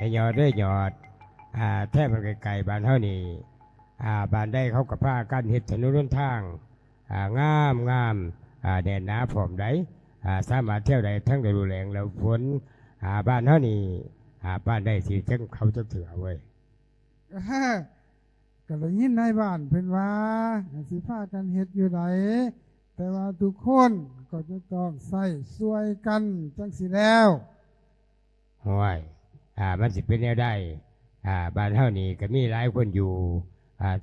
ไอ้ยอดเด้อยอดแท้มันไกลๆบ้านเฮานี่บ้านได้เขากับผ้ากันเฮ็ดถนนหนทางงามแดนหนาพร้อมได้สามารถเที่ยวได้ทั้งฤดูแล้งแล้วฝนบ้านเฮานี่บ้านได้สิจังเขาจะเถื่อเว้ย ก็เลยยินในบ้านเพิ่นว่าสิพากันเฮ็ดอยู่ไหนแต่ว่าทุกคนก็จะต้องใส่ช่วยกันจังสิแล้ว ห้วยมันสิเป็นแนวได้บ้านเฮานี่ก็มีหลายคนอยู่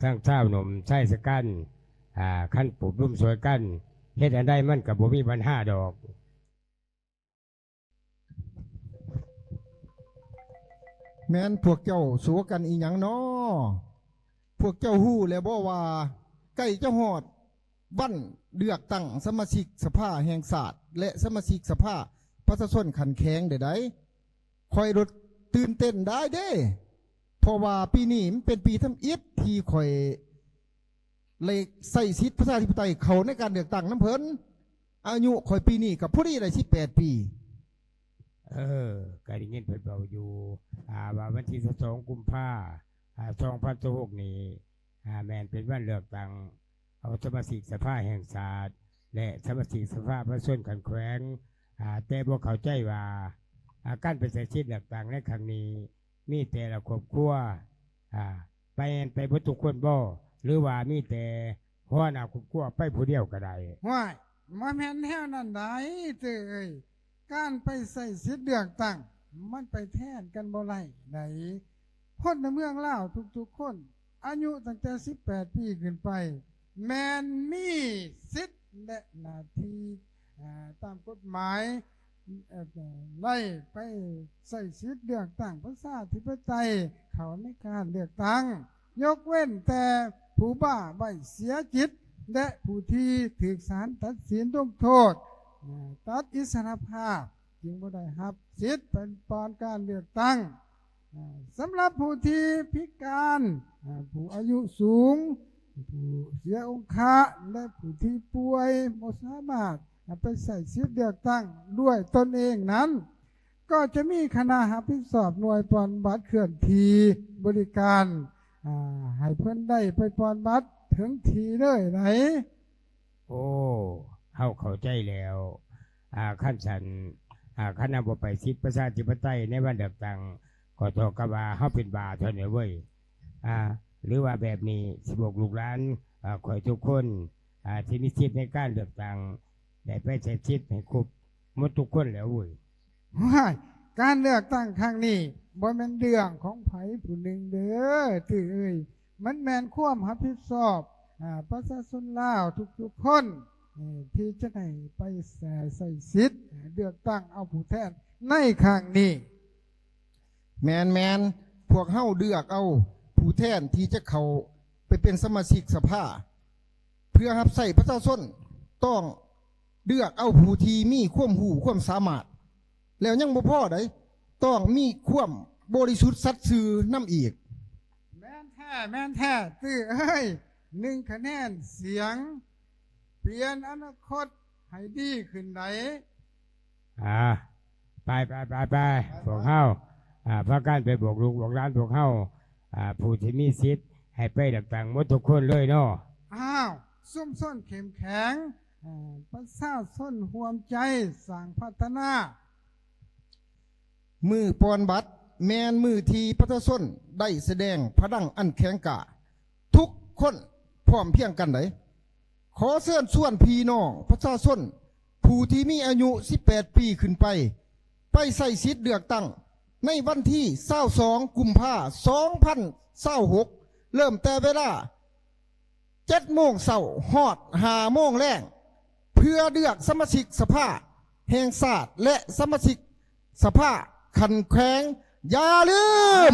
ทั้งเช้าหนุ่มชายสกันขั้นปลูกรุ่มสวยกันเฮ็ดอันใดมันก็บ่มีปัญหาดอก แม้นพวกเจ้าสัวกันอีหยังน้อพวกเจ้าฮู้แล้วบ่ว่าใกล้จะฮอดวันเลือกตั้งสมาชิกสภาแห่งชาติและสมาชิกสภาประชาชนขันแข็งได้คอยรถตื่นเต้นได้เด้เพราะว่าปีนี้มันเป็นปีทำอิฐที่คอยเลยใส่สิทธิประชาธิปไตยเขาในการเลือกตั้งน้ำเพิ่นอายุคอยปีนี้กับผู้ที่ได้18 ปีก็ได้ยินเพิ่นเบาอยู่ว่าวันที่12 กุมภา2016นี้แม่นเป็นวันเลือกตั้งเอาสมาชิกสภาแห่งชาติและสมาชิกสภาประชาชนขันแขวงแต่พวกเขาใจว่าการไปใช้สิทธิ์เลือกตั้งในครั้งนี้มีแต่ละครอบครัวไปบ่ทุกคนบ่หรือว่ามีแต่หัวหน้าครอบครัวไปผู้เดียวก็ได้ห้วยมาแม่นแถวนั้นได้เจ้ยการไปใส่สิทธิ์เลือกตั้งมันไปแทนกันบ่ได้ไหนคนในเมืองลาวทุกๆคนอายุตั้งแต่18 ปีขึ้นไปแม่นมีสิทธิ์และหน้าที่ตามกฎหมายไล่ไปใส่สิทธิ์เลือกตั้งประชาธิปไตยเขาในการเลือกตั้งยกเว้นแต่ผู้บ้าใบเสียจิตและผู้ที่ถูกศาลตัดสินลงโทษตัดอิสรภาพจึงบ่ได้รับสิทธิ์เป็นปอนการเลือกตั้งสำหรับผู้ที่พิการผู้อายุสูงผู้เสียองค์ะและผู้ที่ป่วยบ่สามารถไปใส่สิทธิ์เลือกตั้งด้วยตนเองนั้นก็จะมีคณะรับผิดชอบหน่วยปอนบัตรเคลื่อนที่บริการให้เพื่อนได้ไปปอนบัตรถึงทีเลยไหนโอ้เข้าใจแล้วขั้นสันคณะบ่ไปสิทธิประชาธิปไตยในวันเลือกตั้งก็เท่ากับว่าเฮาเป็นบาเท่านั้นเว้ยหรือว่าแบบนี้สิบอกลูกหลานข่อยทุกคนที่มีสิทธิ์ในการเลือกตั้งได้ไปใช้สิทธิ์ให้ครบหมดทุกคนแล้วเว้ยการเลือกตั้งครั้งนี้บ่แม่นเรื่องของไผผู้หนึ่งเด้อตื้อเอ้ยมันแม่นความรับผิดชอบประชาชนลาวทุกๆคนที่จะได้ไปใส่สิทธิ์เลือกตั้งเอาผู้แทนในครั้งนี้แมนพวกเฮาเลือกเอาผู้แทนที่จะเข้าไปเป็นสมาชิกสภาเพื่อรับใช้ประชาชนต้องเลือกเอาผู้ที่มีความรู้ความสามารถแล้วยังบ่พอได้ต้องมีความบริสุทธิ์สัตย์ซื่อนำอีกแม่นแท้ตื้อเอ้ย1 คะแนนเสียงเปลี่ยนอนาคตให้ดีขึ้นไหนไปพวกเฮาพากันไปบอกลูกบอกหลานพวกเฮาผู้ที่มีสิทธิ์ให้ไปเลือกตั้งหมดทุกคนเลยเนาะซุ่มส้นเข้มแข็งประชาชนห่วมใจสร้างพัฒนามือปอนบัตรแมนมือทีประชาชนได้แสดงพลังอันแข็งกาทุกคนพร้อมเพียงกันไหนขอเชิญชวนพี่น้องประชาชนผู้ที่มีอายุ18 ปีขึ้นไปใส่สิทธิ์เลือกตั้งในวันที่22 กุมภาพันธ์2026เริ่มแต่เวลา7 โมงเช้าฮอด5 โมงแลงเพื่อเลือกสมาชิกสภาแห่งชาติและสมาชิกสภาขันแข็งอย่าลืม